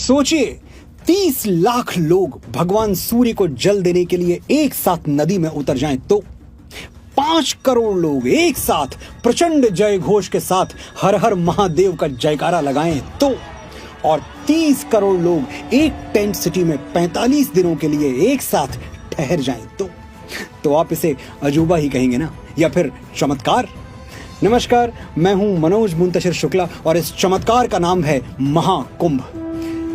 सोचिए, 30 लाख लोग भगवान सूर्य को जल देने के लिए एक साथ नदी में उतर जाएं तो 5 करोड़ लोग एक साथ प्रचंड जय घोष के साथ हर हर महादेव का जयकारा लगाएं तो, और 30 करोड़ लोग एक टेंट सिटी में 45 दिनों के लिए एक साथ ठहर जाएं तो आप इसे अजूबा ही कहेंगे ना, या फिर चमत्कार। नमस्कार, मैं हूं मनोज मुंतशिर शुक्ला और इस चमत्कार का नाम है महाकुंभ।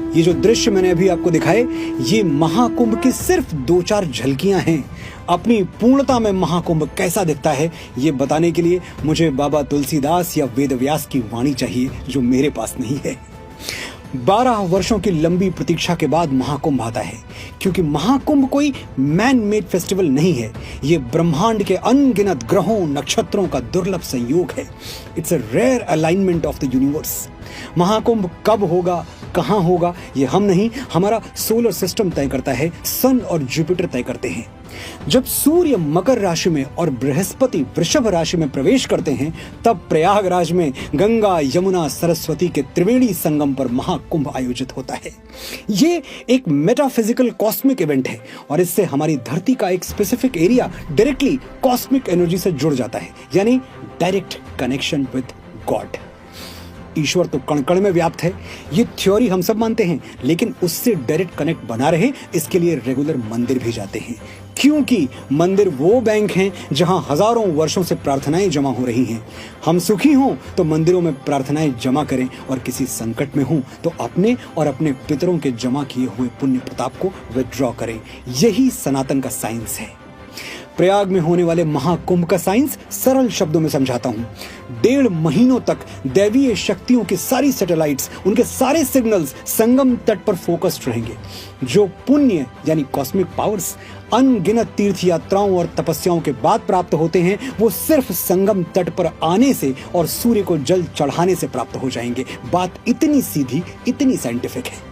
ये जो दृश्य मैंने अभी आपको दिखाए, ये महाकुंभ की सिर्फ 2-4 झलकियां हैं। अपनी पूर्णता में महाकुंभ कैसा दिखता है, ये बताने के लिए मुझे बाबा तुलसीदास या वेदव्यास की वाणी चाहिए, जो मेरे पास नहीं है। 12 वर्षों की लंबी प्रतीक्षा के बाद महाकुंभ आता है, क्योंकि महाकुंभ कोई मैन मेड फेस्टिवल नहीं है। ये ब्रह्मांड के अनगिनत ग्रहों नक्षत्रों का दुर्लभ संयोग है। It's a rare alignment of the universe. Mahakumbh कब होगा, कहां होगा, ये हम नहीं, हमारा सोलर सिस्टम तय करता है। सन और जुपिटर तय करते हैं। जब सूर्य मकर राशि में और बृहस्पति वृषभ राशि में प्रवेश करते हैं, तब प्रयागराज में गंगा यमुना सरस्वती के त्रिवेणी संगम पर महाकुंभ आयोजित होता है। ये एक मेटाफिजिकल कॉस्मिक इवेंट है और इससे हमारी धरती का एक specific area directly cosmic energy से जुड़ जाता है, यानी डायरेक्ट कनेक्शन विद गॉड। ईश्वर तो कण कण में व्याप्त है, ये थ्योरी हम सब मानते हैं, लेकिन उससे डायरेक्ट कनेक्ट बना रहे, इसके लिए रेगुलर मंदिर भी जाते हैं, क्योंकि मंदिर वो बैंक हैं जहां हजारों वर्षों से प्रार्थनाएं जमा हो रही हैं। हम सुखी हों तो मंदिरों में प्रार्थनाएं जमा करें, और किसी संकट में हों तो अपने और अपने पितरों के जमा किए हुए पुण्य प्रताप को विथड्रॉ करें। यही सनातन का साइंस है। प्रयाग में होने वाले महाकुंभ का साइंस सरल शब्दों में समझाता हूं। 1.5 महीनों तक दैवीय शक्तियों की सारी सैटेलाइट्स, उनके सारे सिग्नल्स संगम तट पर फोकस्ड रहेंगे। जो पुण्य यानी कॉस्मिक पावर्स अनगिनत तीर्थ यात्राओं और तपस्याओं के बाद प्राप्त होते हैं, वो सिर्फ संगम तट पर आने से और सूर्य को जल चढ़ाने से प्राप्त हो जाएंगे। बात इतनी सीधी, इतनी साइंटिफिक है।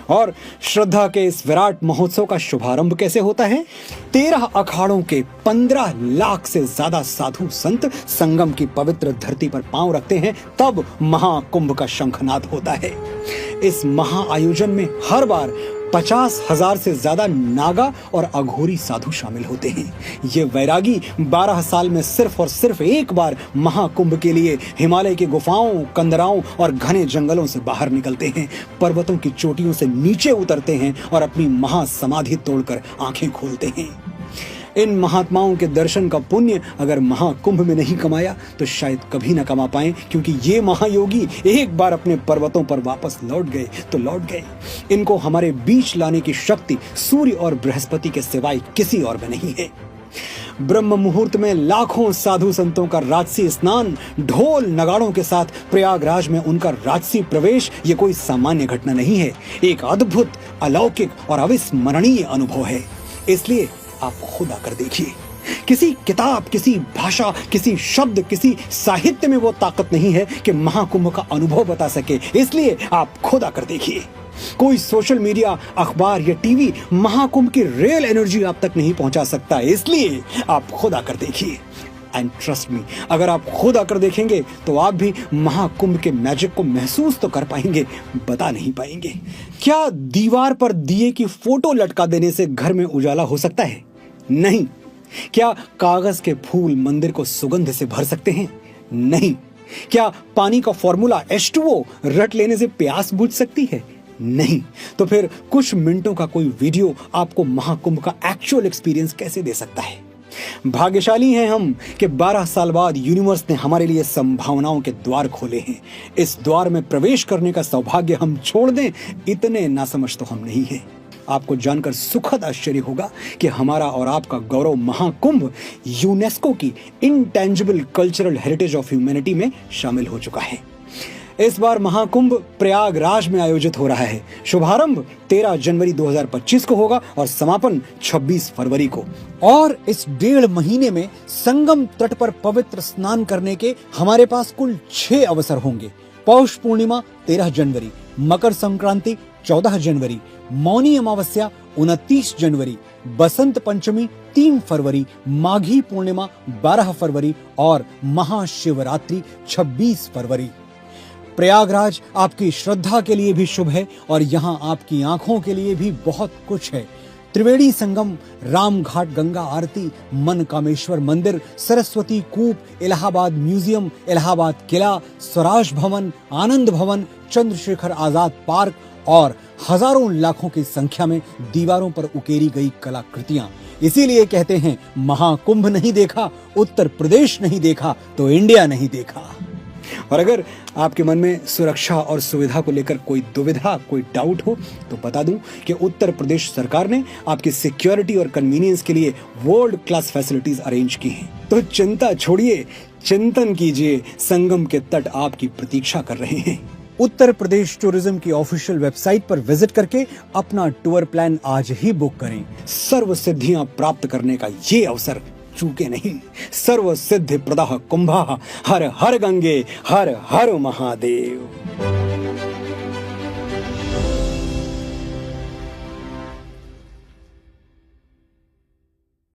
और श्रद्धा के इस विराट महोत्सव का शुभारंभ कैसे होता है? 13 अखाड़ों के 15 लाख से ज्यादा साधु संत संगम की पवित्र धरती पर पांव रखते हैं, तब महाकुंभ का शंखनाद होता है। इस महाआयोजन में हर बार 50,000 से ज्यादा नागा और अघोरी साधु शामिल होते हैं। ये वैरागी 12 साल में सिर्फ और सिर्फ एक बार महाकुंभ के लिए हिमालय की गुफाओं, कंदराओं और घने जंगलों से बाहर निकलते हैं, पर्वतों की चोटियों से नीचे उतरते हैं और अपनी महासमाधि तोड़कर आंखें खोलते हैं। इन महात्माओं के दर्शन का पुण्य अगर महाकुंभ में नहीं कमाया तो शायद कभी न कमा पाए, क्योंकि ये महायोगी एक बार अपने पर्वतों पर वापस लौट गए तो लौट गए। इनको हमारे बीच लाने की शक्ति सूर्य और बृहस्पति के सिवाय किसी और में नहीं है। ब्रह्म मुहूर्त में लाखों साधु संतों का राजसी स्नान, ढोल नगाड़ों के साथ प्रयागराज में उनका राजसी प्रवेश, ये कोई सामान्य घटना नहीं है। एक अद्भुत, अलौकिक और अविस्मरणीय अनुभव है। इसलिए आप खुद आकर देखिए। किसी किताब, किसी भाषा, किसी शब्द, किसी साहित्य में वो ताकत नहीं है कि महाकुंभ का अनुभव बता सके। इसलिए आप खुद आकर देखिए। कोई सोशल मीडिया, अखबार या टीवी महाकुंभ की रियल एनर्जी आप तक नहीं पहुंचा सकता। इसलिए आप खुद आकर देखिए। एंड ट्रस्ट मी, अगर आप खुद आकर देखेंगे तो आप भी महाकुंभ के मैजिक को महसूस तो कर पाएंगे, बता नहीं पाएंगे। क्या दीवार पर दिए की फोटो लटका देने से घर में उजाला हो सकता है? नहीं। क्या कागज के फूल मंदिर को सुगंध से भर सकते हैं? नहीं। क्या पानी का फॉर्मूला H2O रट लेने से प्यास बुझ सकती है? नहीं। तो फिर कुछ मिनटों का कोई वीडियो आपको महाकुंभ का एक्चुअल एक्सपीरियंस कैसे दे सकता है? भाग्यशाली हैं हम कि 12 साल बाद यूनिवर्स ने हमारे लिए संभावनाओं के द्वार खोले हैं। इस द्वार में प्रवेश करने का सौभाग्य हम छोड़ दें, इतने नासमझ तो हम नहीं हैं। आपको जानकर सुखद आश्चर्य होगा कि हमारा और आपका गौरव महाकुंभ यूनेस्को की intangible cultural heritage of humanity में शामिल हो चुका है। इस बार महाकुंभ प्रयागराज में आयोजित हो रहा है। शुभारंभ 13 जनवरी 2025 को होगा और समापन 26 फरवरी को। और इस 1.5 महीने में संगम तट पर पवित्र स्नान करने के हमारे पास कुल 6 अवसर होंगे। पौष पूर्णिमा 13 जनवरी, मकर संक्रांति 14 जनवरी, मौनी अमावस्या 29 जनवरी, बसंत पंचमी 3 फरवरी, माघी पूर्णिमा 12 फरवरी और महाशिवरात्रि 26 फरवरी। प्रयागराज आपकी श्रद्धा के लिए भी शुभ है और यहाँ आपकी आंखों के लिए भी बहुत कुछ है। त्रिवेणी संगम, राम घाट गंगा आरती, मन कामेश्वर मंदिर, सरस्वती कूप, इलाहाबाद म्यूजियम, इलाहाबाद किला, स्वराज भवन, आनंद भवन, चंद्रशेखर आजाद पार्क और हजारों लाखों की संख्या में दीवारों पर उकेरी गई कलाकृतियां। इसीलिए कहते हैं महाकुंभ नहीं देखा, उत्तर प्रदेश नहीं देखा तो इंडिया नहीं देखा। और अगर आपके मन में सुरक्षा और सुविधा को लेकर कोई दुविधा, कोई डाउट हो तो बता दूं कि उत्तर प्रदेश सरकार ने आपकी सिक्योरिटी और कन्वीनियंस के लिए वर्ल्ड क्लास फैसिलिटीज अरेंज की हैं। तो चिंता छोड़िए, चिंतन कीजिए, संगम के तट आपकी प्रतीक्षा कर रहे हैं। उत्तर प्रदेश टूरिज्म की ऑफिशियल वेबसाइट पर विजिट करके अपना टूर प्लान आज ही बुक करें। सर्व सिद्धियां प्राप्त करने का ये अवसर चूके नहीं। सर्व सिद्धि प्रदाह कुंभा, हर हर गंगे, हर हर महादेव।